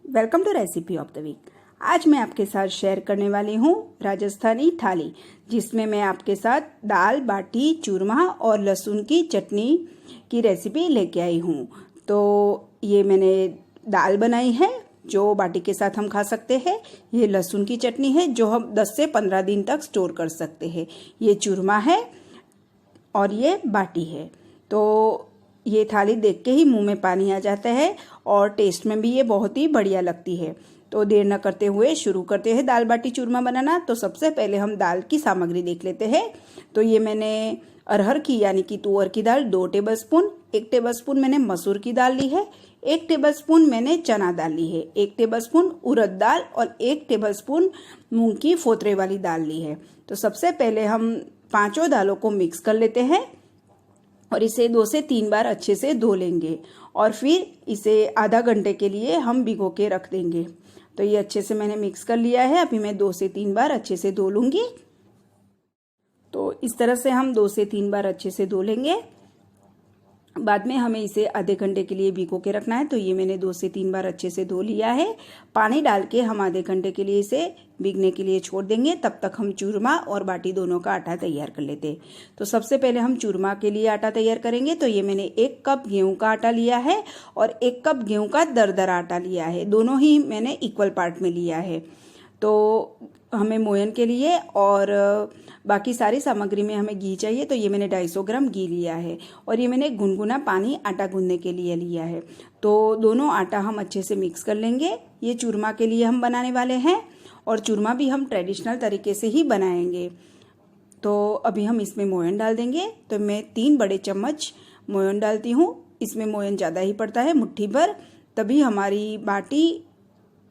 Welcome to recipe of the week. आज मैं आपके साथ शेयर करने वाली हूँ राजस्थानी थाली, जिसमें मैं आपके साथ दाल बाटी चूरमा और लहसुन की चटनी की रेसिपी लेके आई हूँ। तो ये मैंने दाल बनाई है जो बाटी के साथ हम खा सकते हैं। ये लहसुन की चटनी है जो हम 10 से 15 दिन तक स्टोर कर सकते हैं। ये चूरमा है और ये बाटी है। तो ये थाली देख के ही मुंह में पानी आ जाता है और टेस्ट में भी ये बहुत ही बढ़िया लगती है। तो देर न करते हुए शुरू करते हैं दाल बाटी चूरमा बनाना। तो सबसे पहले हम दाल की सामग्री देख लेते हैं। तो ये मैंने अरहर की यानी कि तुअर की दाल 2 टेबलस्पून, 1 टेबलस्पून मैंने मसूर की दाल ली है, 1 टेबलस्पून मैंने चना दाल ली है, 1 टेबलस्पून उड़द दाल और 1 टेबलस्पून मूंग की फोतरे वाली दाल ली है। तो सबसे पहले हम पांचों दालों को मिक्स कर लेते हैं और इसे 2 से 3 बार अच्छे से धो लेंगे और फिर इसे आधा घंटे के लिए हम भिगो के रख देंगे। तो ये अच्छे से मैंने मिक्स कर लिया है। अभी मैं 2 से 3 बार अच्छे से धो लूँगी। तो इस तरह से हम 2 से 3 बार अच्छे से धो लेंगे। बाद में हमें इसे आधे घंटे के लिए भिगो के रखना है। तो ये मैंने 2 से 3 बार अच्छे से धो लिया है। पानी डाल के हम आधे घंटे के लिए इसे भीगने के लिए छोड़ देंगे। तब तक हम चूरमा और बाटी दोनों का आटा तैयार कर लेते हैं। तो सबसे पहले हम चूरमा के लिए आटा तैयार करेंगे। तो ये मैंने 1 कप गेहूं का आटा लिया है और 1 कप गेहूं का दरदरा आटा लिया है। दोनों ही मैंने इक्वल पार्ट में लिया है। तो हमें मोयन के लिए और बाकी सारी सामग्री में हमें घी चाहिए। तो ये मैंने 250 ग्राम घी लिया है और ये मैंने गुनगुना पानी आटा गूंदने के लिए लिया है। तो दोनों आटा हम अच्छे से मिक्स कर लेंगे। ये चूरमा के लिए हम बनाने वाले हैं और चूरमा भी हम ट्रेडिशनल तरीके से ही बनाएंगे। तो अभी हम इसमें मोयन डाल देंगे। तो मैं 3 बड़े चम्मच मोयन डालती हूँ। इसमें मोयन ज़्यादा ही पड़ता है, मुट्ठी भर, तभी हमारी बाटी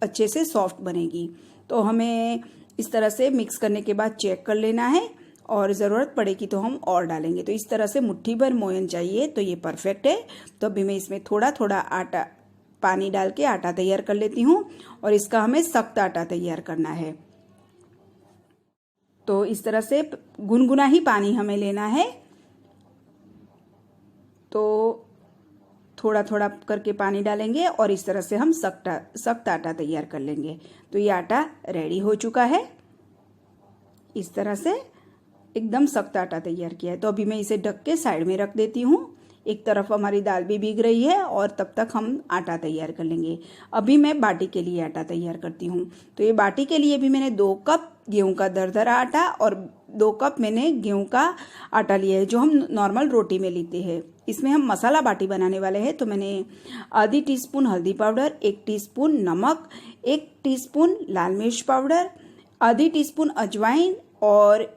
अच्छे से सॉफ्ट बनेगी। तो हमें इस तरह से मिक्स करने के बाद चेक कर लेना है और ज़रूरत पड़ेगी तो हम और डालेंगे। तो इस तरह से मुट्ठी भर मोयन चाहिए, तो ये परफेक्ट है। तो अभी मैं इसमें थोड़ा थोड़ा आटा पानी डाल के आटा तैयार कर लेती हूँ और इसका हमें सख्त आटा तैयार करना है। तो इस तरह से गुनगुना ही पानी हमें लेना है। तो थोड़ा थोड़ा करके पानी डालेंगे और इस तरह से हम सख्त आटा तैयार कर लेंगे। तो ये आटा रेडी हो चुका है। इस तरह से एकदम सख्त आटा तैयार किया है। तो अभी मैं इसे ढक के साइड में रख देती हूँ। एक तरफ हमारी दाल भी भीग रही है और तब तक हम आटा तैयार कर लेंगे। अभी मैं बाटी के लिए आटा तैयार करती हूँ। तो ये बाटी के लिए भी मैंने 2 कप गेहूं का दरदरा आटा और 2 कप मैंने गेहूं का आटा लिया है जो हम नॉर्मल रोटी में लेते हैं। इसमें हम मसाला बाटी बनाने वाले हैं। तो मैंने आधी टीस्पून हल्दी पाउडर, 1 टीस्पून नमक, 1 टीस्पून लाल मिर्च पाउडर, आधी टीस्पून अजवाइन और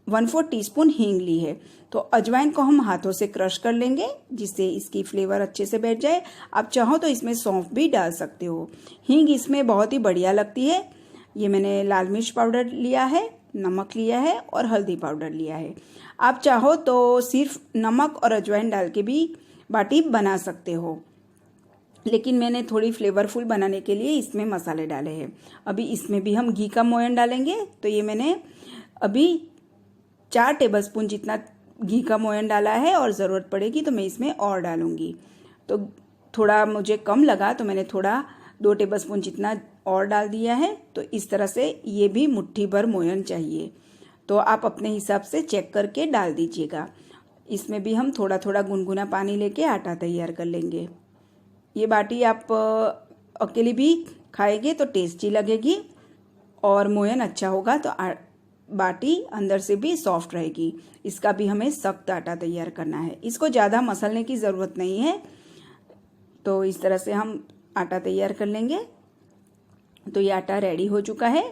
1/4 टीस्पून हींग ली है। तो अजवाइन को हम हाथों से क्रश कर लेंगे जिससे इसकी फ्लेवर अच्छे से बैठ जाए। आप चाहो तो इसमें सौंफ भी डाल सकते हो। हींग इसमें बहुत ही बढ़िया लगती है। ये मैंने लाल मिर्च पाउडर लिया है, नमक लिया है और हल्दी पाउडर लिया है। आप चाहो तो सिर्फ नमक और अजवाइन डाल के भी बाटी बना सकते हो, लेकिन मैंने थोड़ी फ्लेवरफुल बनाने के लिए इसमें मसाले डाले हैं। अभी इसमें भी हम घी का मोयन डालेंगे। तो ये मैंने अभी 4 टेबलस्पून जितना घी का मोयन डाला है और ज़रूरत पड़ेगी तो मैं इसमें और डालूंगी। तो थोड़ा मुझे कम लगा तो मैंने थोड़ा 2 टेबलस्पून जितना और डाल दिया है। तो इस तरह से ये भी मुट्ठी भर मोयन चाहिए। तो आप अपने हिसाब से चेक करके डाल दीजिएगा। इसमें भी हम थोड़ा थोड़ा गुनगुना पानी लेके आटा तैयार कर लेंगे। ये बाटी आप अकेली भी खाएंगे तो टेस्टी लगेगी और मोयन अच्छा होगा तो बाटी अंदर से भी सॉफ्ट रहेगी। इसका भी हमें सख्त आटा तैयार करना है। इसको ज़्यादा मसलने की ज़रूरत नहीं है। तो इस तरह से हम आटा तैयार कर लेंगे। तो ये आटा रेडी हो चुका है।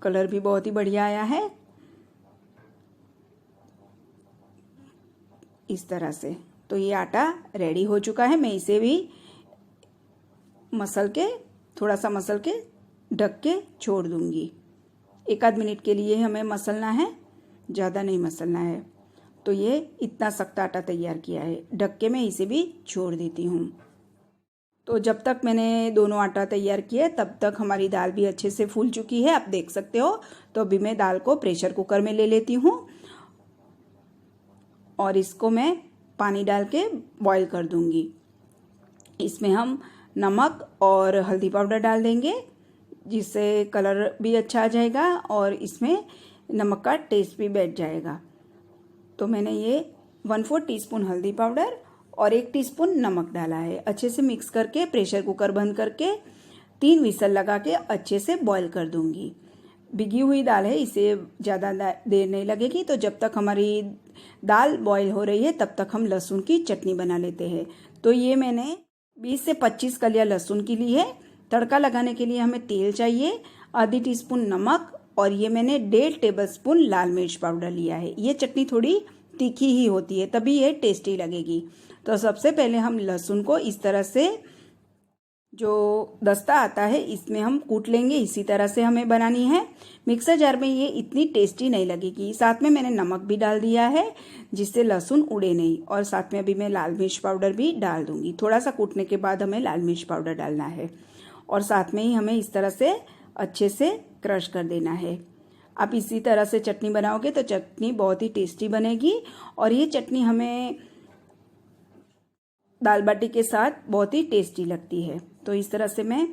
कलर भी बहुत ही बढ़िया आया है। इस तरह से तो ये आटा रेडी हो चुका है। मैं इसे भी थोड़ा सा मसल के ढक के छोड़ दूंगी। 1 आध मिनट के लिए हमें मसलना है, ज़्यादा नहीं मसलना है। तो ये इतना सख्त आटा तैयार किया है। ढक के मैं इसे भी छोड़ देती हूँ। तो जब तक मैंने दोनों आटा तैयार किया तब तक हमारी दाल भी अच्छे से फूल चुकी है, आप देख सकते हो। तो अभी मैं दाल को प्रेशर कुकर में ले लेती हूँ और इसको मैं पानी डाल के बॉईल कर दूंगी। इसमें हम नमक और हल्दी पाउडर डाल देंगे, जिससे कलर भी अच्छा आ जाएगा और इसमें नमक का टेस्ट भी बैठ जाएगा। तो मैंने ये 1/4 टीस्पून हल्दी पाउडर और 1 टीस्पून नमक डाला है। अच्छे से मिक्स करके प्रेशर कुकर बंद करके 3 विसल लगा के अच्छे से बॉईल कर दूंगी। भिगी हुई दाल है, इसे ज़्यादा देर नहीं लगेगी। तो जब तक हमारी दाल बॉईल हो रही है तब तक हम लहसुन की चटनी बना लेते हैं। तो ये मैंने 20 से 25 कलियां लहसुन की ली है। तड़का लगाने के लिए हमें तेल चाहिए, आधी टीस्पून नमक और ये मैंने 1.5 टेबलस्पून लाल मिर्च पाउडर लिया है। ये चटनी थोड़ी तीखी ही होती है, तभी ये टेस्टी लगेगी। तो सबसे पहले हम लहसुन को इस तरह से, जो दस्ता आता है इसमें हम कूट लेंगे। इसी तरह से हमें बनानी है। मिक्सर जार में ये इतनी टेस्टी नहीं लगेगी। साथ में मैंने नमक भी डाल दिया है जिससे लहसुन उड़े नहीं, और साथ में अभी मैं लाल मिर्च पाउडर भी डाल दूंगी। थोड़ा सा कूटने के बाद हमें लाल मिर्च पाउडर डालना है और साथ में ही हमें इस तरह से अच्छे से क्रश कर देना है। आप इसी तरह से चटनी बनाओगे तो चटनी बहुत ही टेस्टी बनेगी। और ये चटनी हमें दाल बाटी के साथ बहुत ही टेस्टी लगती है। तो इस तरह से मैं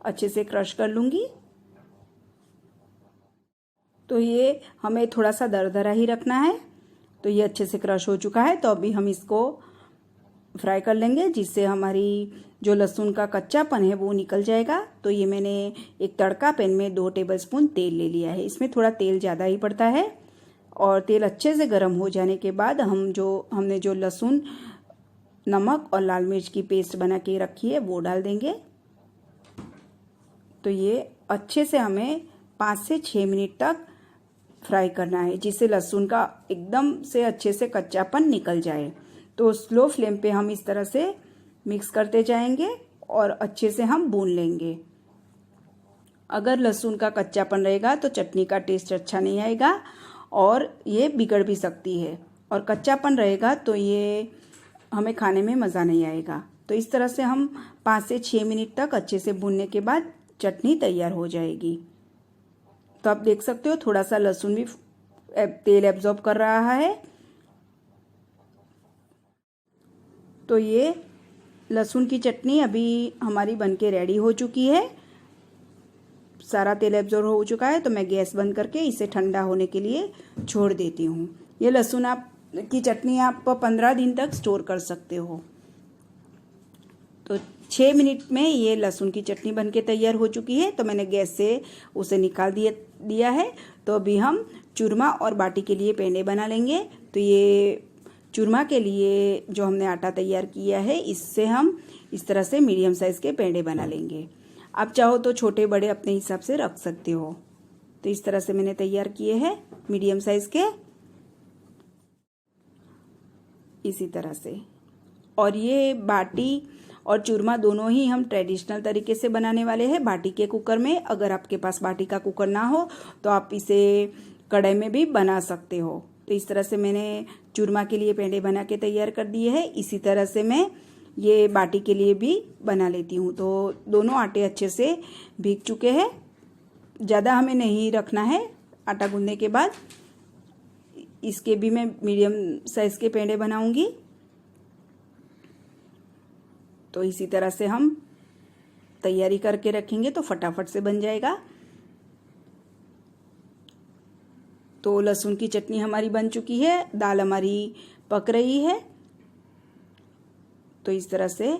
अच्छे से क्रश कर लूँगी। तो ये हमें थोड़ा सा दरदरा ही रखना है। तो ये अच्छे से क्रश हो चुका है। तो अभी हम इसको फ्राई कर लेंगे, जिससे हमारी जो लहसुन का कच्चापन है वो निकल जाएगा। तो ये मैंने एक तड़का पैन में 2 टेबलस्पून तेल ले लिया है। इसमें थोड़ा तेल ज़्यादा ही पड़ता है। और तेल अच्छे से गर्म हो जाने के बाद हमने जो लहसुन, नमक और लाल मिर्च की पेस्ट बना के रखी है वो डाल देंगे। तो ये अच्छे से हमें 5 से 6 मिनट तक फ्राई करना है, जिससे लहसुन का एकदम से अच्छे से कच्चापन निकल जाए। तो स्लो फ्लेम पे हम इस तरह से मिक्स करते जाएंगे और अच्छे से हम भून लेंगे। अगर लहसुन का कच्चापन रहेगा तो चटनी का टेस्ट अच्छा नहीं आएगा और ये बिगड़ भी सकती है, और कच्चापन रहेगा तो ये हमें खाने में मज़ा नहीं आएगा। तो इस तरह से हम 5 से 6 मिनट तक अच्छे से भूनने के बाद चटनी तैयार हो जाएगी। तो आप देख सकते हो थोड़ा सा लहसुन भी तेल एब्जॉर्ब कर रहा है। तो ये लहसुन की चटनी अभी हमारी बनके रेडी हो चुकी है। सारा तेल एब्जॉर्ब हो चुका है। तो मैं गैस बंद करके इसे ठंडा होने के लिए छोड़ देती हूँ। ये लहसुन की चटनी आप 15 दिन तक स्टोर कर सकते हो। तो 6 मिनट में ये लहसुन की चटनी बनके तैयार हो चुकी है। तो मैंने गैस से उसे निकाल दिया है। तो अभी हम चूरमा और बाटी के लिए पेंडे बना लेंगे। तो ये चूरमा के लिए जो हमने आटा तैयार किया है, इससे हम इस तरह से मीडियम साइज़ के पेंडे बना लेंगे। आप चाहो तो छोटे बड़े अपने हिसाब से रख सकते हो। तो इस तरह से मैंने तैयार किए हैं मीडियम साइज़ के, इसी तरह से। और ये बाटी और चूरमा दोनों ही हम ट्रेडिशनल तरीके से बनाने वाले हैं, बाटी के कुकर में। अगर आपके पास बाटी का कुकर ना हो तो आप इसे कढ़ाई में भी बना सकते हो। तो इस तरह से मैंने चूरमा के लिए पेंडे बना के तैयार कर दिए हैं। इसी तरह से मैं ये बाटी के लिए भी बना लेती हूँ। तो दोनों आटे अच्छे से भीग चुके हैं। ज़्यादा हमें नहीं रखना है आटा गूंदने के बाद। इसके भी मैं मीडियम साइज़ के पेंडे बनाऊंगी। तो इसी तरह से हम तैयारी करके रखेंगे तो फटाफट से बन जाएगा। तो लहसुन की चटनी हमारी बन चुकी है, दाल हमारी पक रही है। तो इस तरह से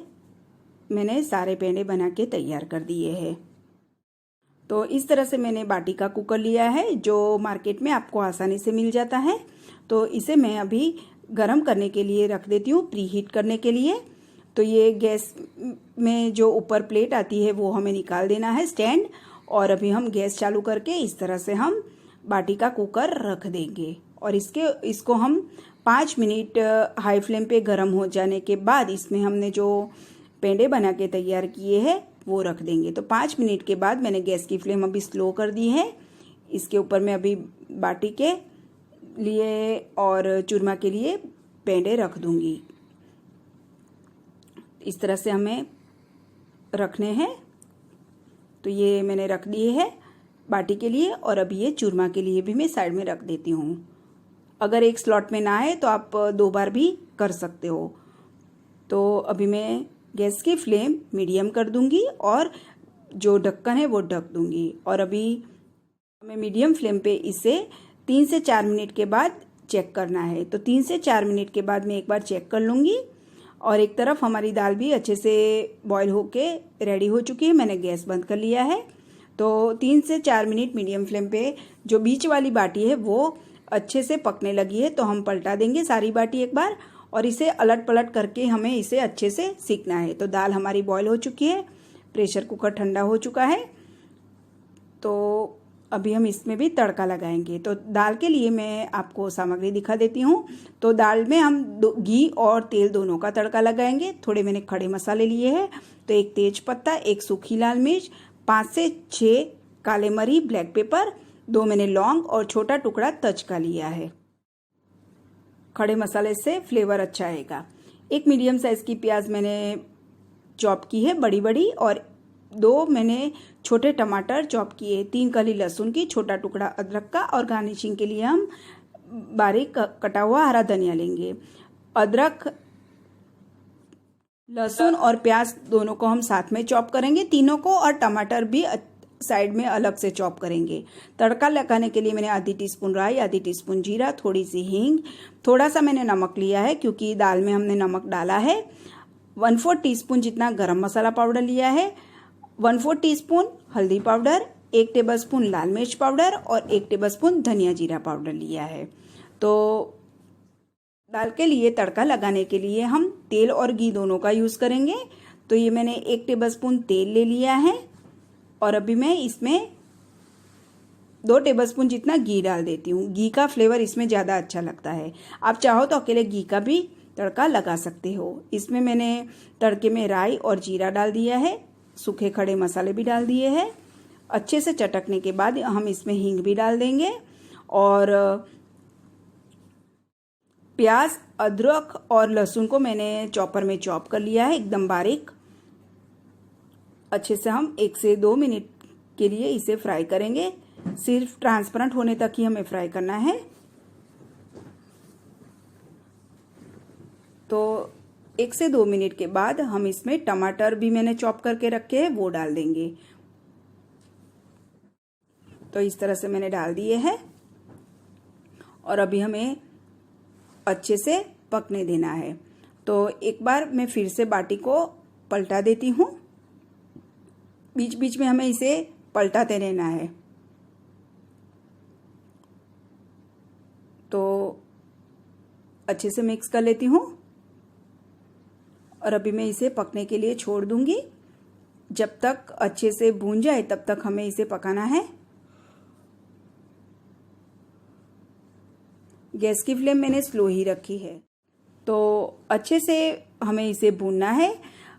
मैंने सारे पेंडे बना के तैयार कर दिए हैं। तो इस तरह से मैंने बाटी का कुकर लिया है, जो मार्केट में आपको आसानी से मिल जाता है। तो इसे मैं अभी गरम करने के लिए रख देती हूँ, प्री हीट करने के लिए। तो ये गैस में जो ऊपर प्लेट आती है वो हमें निकाल देना है, स्टैंड। और अभी हम गैस चालू करके इस तरह से हम बाटी का कुकर रख देंगे और इसको हम 5 मिनट हाई फ्लेम पे गरम हो जाने के बाद इसमें हमने जो पेंडे बना के तैयार किए हैं वो रख देंगे। तो 5 मिनट के बाद मैंने गैस की फ्लेम अभी स्लो कर दी है। इसके ऊपर मैं अभी बाटी के लिए और चूरमा के लिए पेंडे रख दूंगी। इस तरह से हमें रखने हैं। तो ये मैंने रख दिए हैं बाटी के लिए, और अभी ये चूरमा के लिए भी मैं साइड में रख देती हूँ। अगर एक स्लॉट में ना आए तो आप 2 बार भी कर सकते हो। तो अभी मैं गैस की फ्लेम मीडियम कर दूंगी और जो ढक्कन है वो ढक दूंगी। और अभी हमें मीडियम फ्लेम पे इसे 3 से 4 मिनट के बाद चेक करना है। तो 3 से 4 मिनट के बाद मैं एक बार चेक कर लूँगी। और एक तरफ हमारी दाल भी अच्छे से बॉईल होके रेडी हो चुकी है। मैंने गैस बंद कर लिया है। तो 3 से 4 मिनट मीडियम फ्लेम पे जो बीच वाली बाटी है वो अच्छे से पकने लगी है। तो हम पलटा देंगे सारी बाटी एक बार और इसे अलट पलट करके हमें इसे अच्छे से सीखना है। तो दाल हमारी बॉईल हो चुकी है, प्रेशर कुकर ठंडा हो चुका है। तो अभी हम इसमें भी तड़का लगाएंगे। तो दाल के लिए मैं आपको सामग्री दिखा देती हूँ। तो दाल में हम घी और तेल दोनों का तड़का लगाएंगे। थोड़े मैंने खड़े मसाले लिए हैं। तो 1 तेज पत्ता, 1 सूखी लाल मिर्च, 5 से 6 काले मरी, ब्लैक पेपर, 2 मैंने लौंग और छोटा टुकड़ा तज का लिया है। खड़े मसाले से फ्लेवर अच्छा आएगा। 1 मीडियम साइज की प्याज मैंने चॉप की है बड़ी बड़ी, और 2 मैंने छोटे टमाटर चॉप किए, 3 कली लहसुन की, छोटा टुकड़ा अदरक का, और गार्निशिंग के लिए हम बारीक कटा हुआ हरा धनिया लेंगे। अदरक, लहसुन और प्याज दोनों को हम साथ में चॉप करेंगे, तीनों को, और टमाटर भी साइड में अलग से चॉप करेंगे। तड़का लगाने के लिए मैंने आधी टीस्पून राई, आधी टीस्पून जीरा, थोड़ी सी हींग, थोड़ा सा मैंने नमक लिया है क्योंकि दाल में हमने नमक डाला है। 1/4 टीस्पून जितना गरम मसाला पाउडर लिया है, 1/4 टीस्पून हल्दी पाउडर, 1 टेबलस्पून लाल मिर्च पाउडर और 1 टेबलस्पून धनिया जीरा पाउडर लिया है। तो दाल के लिए तड़का लगाने के लिए हम तेल और घी दोनों का यूज़ करेंगे। तो ये मैंने 1 टेबलस्पून तेल ले लिया है और अभी मैं इसमें 2 टेबलस्पून जितना घी डाल देती हूँ। घी का फ्लेवर इसमें ज़्यादा अच्छा लगता है। आप चाहो तो अकेले घी का भी तड़का लगा सकते हो। इसमें मैंने तड़के में राई और जीरा डाल दिया है, सूखे खड़े मसाले भी डाल दिए हैं। अच्छे से चटकने के बाद हम इसमें हींग भी डाल देंगे और प्याज, अदरक और लहसुन को मैंने चॉपर में चॉप कर लिया है एकदम बारीक। अच्छे से हम 1 से 2 मिनट के लिए इसे फ्राई करेंगे। सिर्फ ट्रांसपेरेंट होने तक ही हमें फ्राई करना है। तो 1 से 2 मिनट के बाद हम इसमें टमाटर भी मैंने चॉप करके रखे हैं वो डाल देंगे। तो इस तरह से मैंने डाल दिए हैं और अभी हमें अच्छे से पकने देना है। तो एक बार मैं फिर से बाटी को पलटा देती हूँ। बीच बीच में हमें इसे पलटाते रहना है। तो अच्छे से मिक्स कर लेती हूँ और अभी मैं इसे पकने के लिए छोड़ दूंगी। जब तक अच्छे से भून जाए तब तक हमें इसे पकाना है। गैस की फ्लेम मैंने स्लो ही रखी है। तो अच्छे से हमें इसे भूनना है।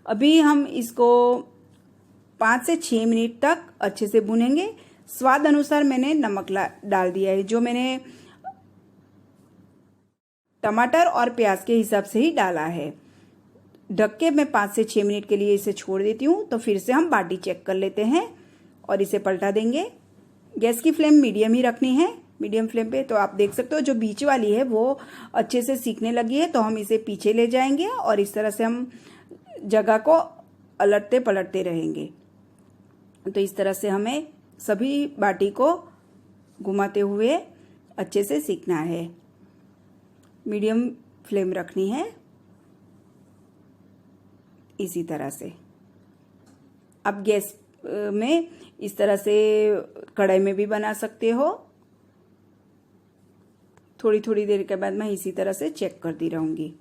अभी हम इसको 5 से 6 मिनट तक अच्छे से भूनेंगे। स्वाद अनुसार मैंने नमक डाल दिया है, जो मैंने टमाटर और प्याज के हिसाब से ही डाला है। ढक के मैं 5 से 6 मिनट के लिए इसे छोड़ देती हूँ। तो फिर से हम बाटी चेक कर लेते हैं और इसे पलटा देंगे। गैस की फ्लेम मीडियम ही रखनी है, मीडियम फ्लेम पे। तो आप देख सकते हो जो बीच वाली है वो अच्छे से सीखने लगी है। तो हम इसे पीछे ले जाएंगे और इस तरह से हम जगह को अलटते पलटते रहेंगे। तो इस तरह से हमें सभी बाटी को घुमाते हुए अच्छे से सीखना है। मीडियम फ्लेम रखनी है। इसी तरह से आप गैस में इस तरह से कढ़ाई में भी बना सकते हो। थोड़ी थोड़ी देर के बाद मैं इसी तरह से चेक करती रहूंगी।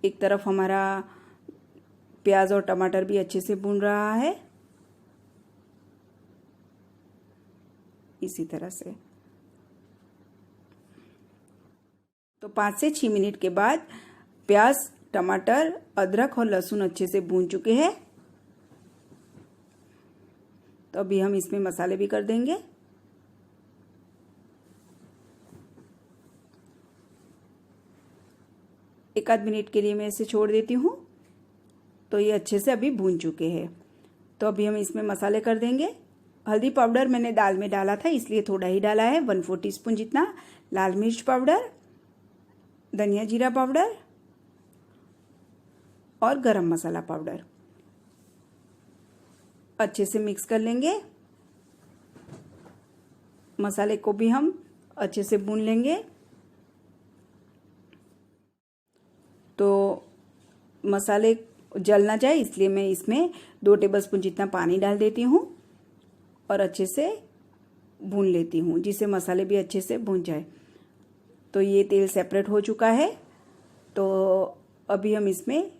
एक तरफ हमारा प्याज और टमाटर भी अच्छे से भून रहा है। इसी तरह से तो 5 से 6 मिनट के बाद प्याज, टमाटर, अदरक और लहसुन अच्छे से भून चुके हैं। तो अभी हम इसमें मसाले भी कर देंगे। एक आध मिनट के लिए मैं इसे छोड़ देती हूँ। तो ये अच्छे से अभी भून चुके हैं। तो अभी हम इसमें मसाले कर देंगे। हल्दी पाउडर मैंने दाल में डाला था इसलिए थोड़ा ही डाला है, 1/4 टीस्पून जितना। लाल मिर्च पाउडर, धनिया जीरा पाउडर और गरम मसाला पाउडर। अच्छे से मिक्स कर लेंगे। मसाले को भी हम अच्छे से भून लेंगे। तो मसाले जल ना जाए इसलिए मैं इसमें 2 टेबलस्पून जितना पानी डाल देती हूँ और अच्छे से भून लेती हूँ, जिससे मसाले भी अच्छे से भून जाए। तो ये तेल सेपरेट हो चुका है। तो अभी हम इसमें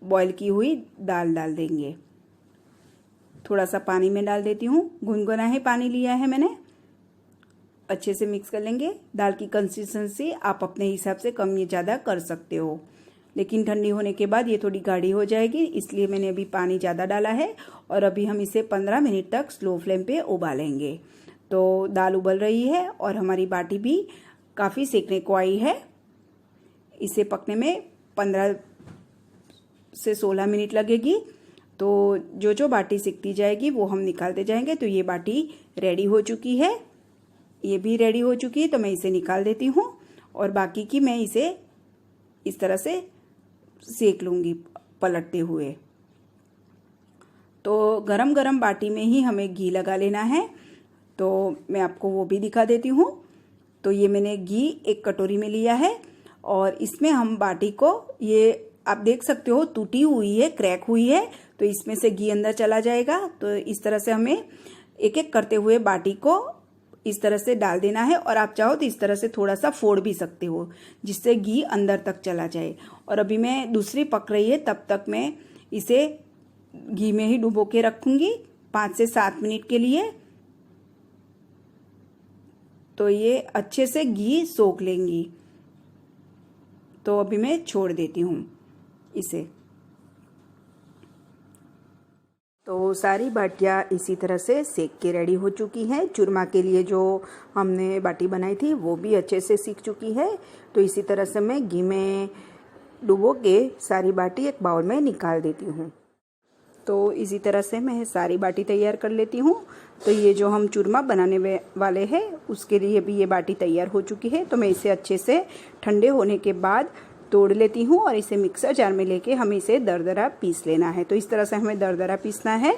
बॉईल की हुई दाल डाल देंगे। थोड़ा सा पानी में डाल देती हूँ, गुनगुना ही पानी लिया है मैंने। अच्छे से मिक्स कर लेंगे। दाल की कंसिस्टेंसी आप अपने हिसाब से कम या ज़्यादा कर सकते हो, लेकिन ठंडी होने के बाद ये थोड़ी गाढ़ी हो जाएगी, इसलिए मैंने अभी पानी ज़्यादा डाला है। और अभी हम इसे 15 मिनट तक स्लो फ्लेम पे उबालेंगे। तो दाल उबल रही है और हमारी बाटी भी काफ़ी सेकने को आई है। इसे पकने में 15 से 16 मिनट लगेगी। तो जो बाटी सिकती जाएगी वो हम निकालते जाएंगे। तो ये बाटी रेडी हो चुकी है, ये भी रेडी हो चुकी है। तो मैं इसे निकाल देती हूँ और बाकी की मैं इसे इस तरह से सेक लूँगी पलटते हुए। तो गरम गरम बाटी में ही हमें घी लगा लेना है। तो मैं आपको वो भी दिखा देती हूँ। तो ये मैंने घी 1 कटोरी में लिया है और इसमें हम बाटी को, ये आप देख सकते हो टूटी हुई है, क्रैक हुई है, तो इसमें से घी अंदर चला जाएगा। तो इस तरह से हमें एक एक करते हुए बाटी को इस तरह से डाल देना है। और आप चाहो तो इस तरह से थोड़ा सा फोड़ भी सकते हो, जिससे घी अंदर तक चला जाए। और अभी मैं दूसरी पक रही है, तब तक मैं इसे घी में ही डुबो के रखूंगी 5 से 7 मिनट के लिए। तो ये अच्छे से घी सोख लेंगी। तो अभी मैं छोड़ देती हूँ इसे। तो सारी बाटियाँ इसी तरह से सेक के रेडी हो चुकी हैं। चूरमा के लिए जो हमने बाटी बनाई थी वो भी अच्छे से सीख चुकी है। तो इसी तरह से मैं घी में डुबो के सारी बाटी एक बाउल में निकाल देती हूँ। तो इसी तरह से मैं सारी बाटी तैयार कर लेती हूँ। तो ये जो हम चूरमा बनाने वाले हैं उसके लिए भी ये बाटी तैयार हो चुकी है। तो मैं इसे अच्छे से ठंडे होने के बाद तोड़ लेती हूँ और इसे मिक्सर जार में लेके हमें इसे दरदरा पीस लेना है। तो इस तरह से हमें दरदरा पीसना है।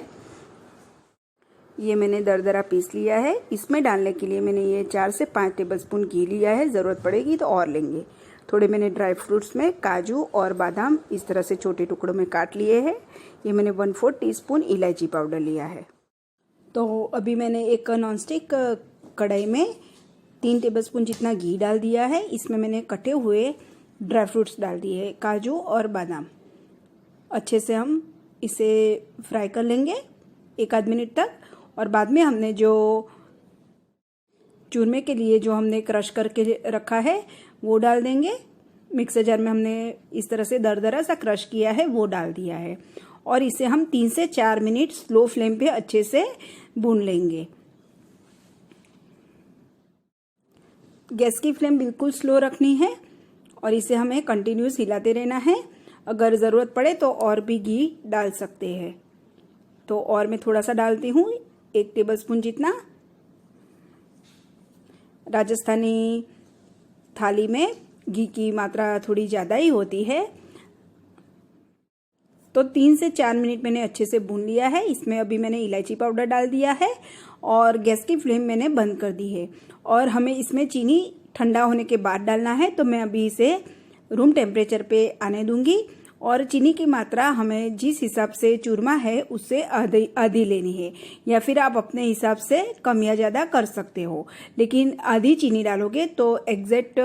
ये मैंने दरदरा पीस लिया है। इसमें डालने के लिए मैंने ये 4 से 5 टेबलस्पून घी लिया है। ज़रूरत पड़ेगी तो और लेंगे। थोड़े मैंने ड्राई फ्रूट्स में काजू और बादाम इस तरह से छोटे टुकड़ों में काट लिए हैं। ये मैंने 1/4 टीस्पून इलायची पाउडर लिया है। तो अभी मैंने एक नॉनस्टिक कढ़ाई में 3 टेबलस्पून जितना घी डाल दिया है। इसमें मैंने कटे हुए ड्राई फ्रूट्स डाल दिए हैं, काजू और बादाम। अच्छे से हम इसे फ्राई कर लेंगे 1 आध मिनट तक। और बाद में हमने जो चूरमे के लिए जो हमने क्रश करके रखा है वो डाल देंगे। मिक्सर जार में हमने इस तरह से दरदरा सा क्रश किया है वो डाल दिया है। और इसे हम 3 से 4 मिनट स्लो फ्लेम पे अच्छे से भून लेंगे। गैस की फ्लेम बिल्कुल स्लो रखनी है और इसे हमें कंटिन्यूस हिलाते रहना है। अगर ज़रूरत पड़े तो और भी घी डाल सकते हैं। तो और मैं थोड़ा सा डालती हूँ, 1 टेबलस्पून जितना। राजस्थानी थाली में घी की मात्रा थोड़ी ज़्यादा ही होती है। तो 3 से 4 मिनट मैंने अच्छे से भून लिया है। इसमें अभी मैंने इलायची पाउडर डाल दिया है और गैस की फ्लेम मैंने बंद कर दी है। और हमें इसमें चीनी ठंडा होने के बाद डालना है। तो मैं अभी इसे रूम टेम्परेचर पे आने दूंगी। और चीनी की मात्रा हमें जिस हिसाब से चूरमा है उससे आधी लेनी है, या फिर आप अपने हिसाब से कम या ज़्यादा कर सकते हो। लेकिन आधी चीनी डालोगे तो एग्जैक्ट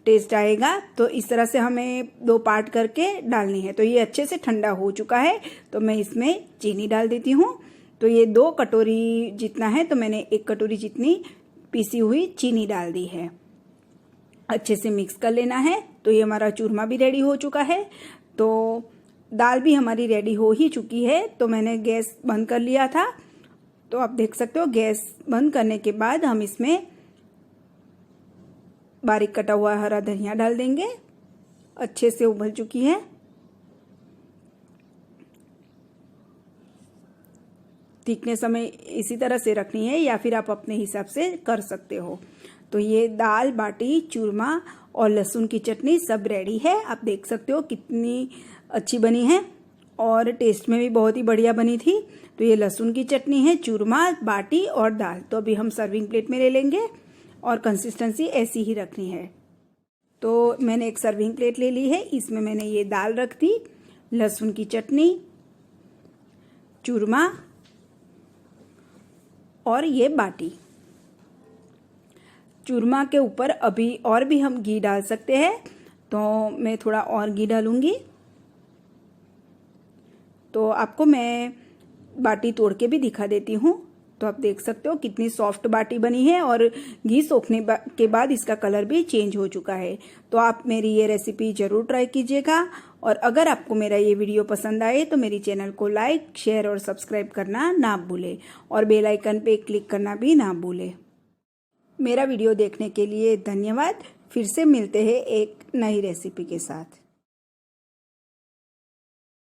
टेस्ट आएगा। तो इस तरह से हमें 2 पार्ट करके डालनी है। तो ये अच्छे से ठंडा हो चुका है तो मैं इसमें चीनी डाल देती हूँ। तो ये 2 कटोरी जितना है, तो मैंने 1 कटोरी जितनी पीसी हुई चीनी डाल दी है। अच्छे से मिक्स कर लेना है। तो ये हमारा चूरमा भी रेडी हो चुका है। तो दाल भी हमारी रेडी हो ही चुकी है। तो मैंने गैस बंद कर लिया था। तो आप देख सकते हो गैस बंद करने के बाद हम इसमें बारीक कटा हुआ हरा धनिया डाल देंगे। अच्छे से उबल चुकी है। तीखने समय इसी तरह से रखनी है या फिर आप अपने हिसाब से कर सकते हो। तो ये दाल बाटी चूरमा और लहसुन की चटनी सब रेडी है। आप देख सकते हो कितनी अच्छी बनी है और टेस्ट में भी बहुत ही बढ़िया बनी थी। तो ये लहसुन की चटनी है, चूरमा, बाटी और दाल। तो अभी हम सर्विंग प्लेट में ले लेंगे और कंसिस्टेंसी ऐसी ही रखनी है। तो मैंने एक सर्विंग प्लेट ले ली है, इसमें मैंने ये दाल रख दी, लहसुन की चटनी, चूरमा और ये बाटी। चूरमा के ऊपर अभी और भी हम घी डाल सकते हैं, तो मैं थोड़ा और घी डालूंगी। तो आपको मैं बाटी तोड़ के भी दिखा देती हूँ। तो आप देख सकते हो कितनी सॉफ्ट बाटी बनी है और घी सोखने के बाद इसका कलर भी चेंज हो चुका है। तो आप मेरी ये रेसिपी ज़रूर ट्राई कीजिएगा। और अगर आपको मेरा ये वीडियो पसंद आए तो मेरी चैनल को लाइक, शेयर और सब्सक्राइब करना ना भूलें और बेल आइकन पे क्लिक करना भी ना भूलें। मेरा वीडियो देखने के लिए धन्यवाद। फिर से मिलते हैं एक नई रेसिपी के साथ।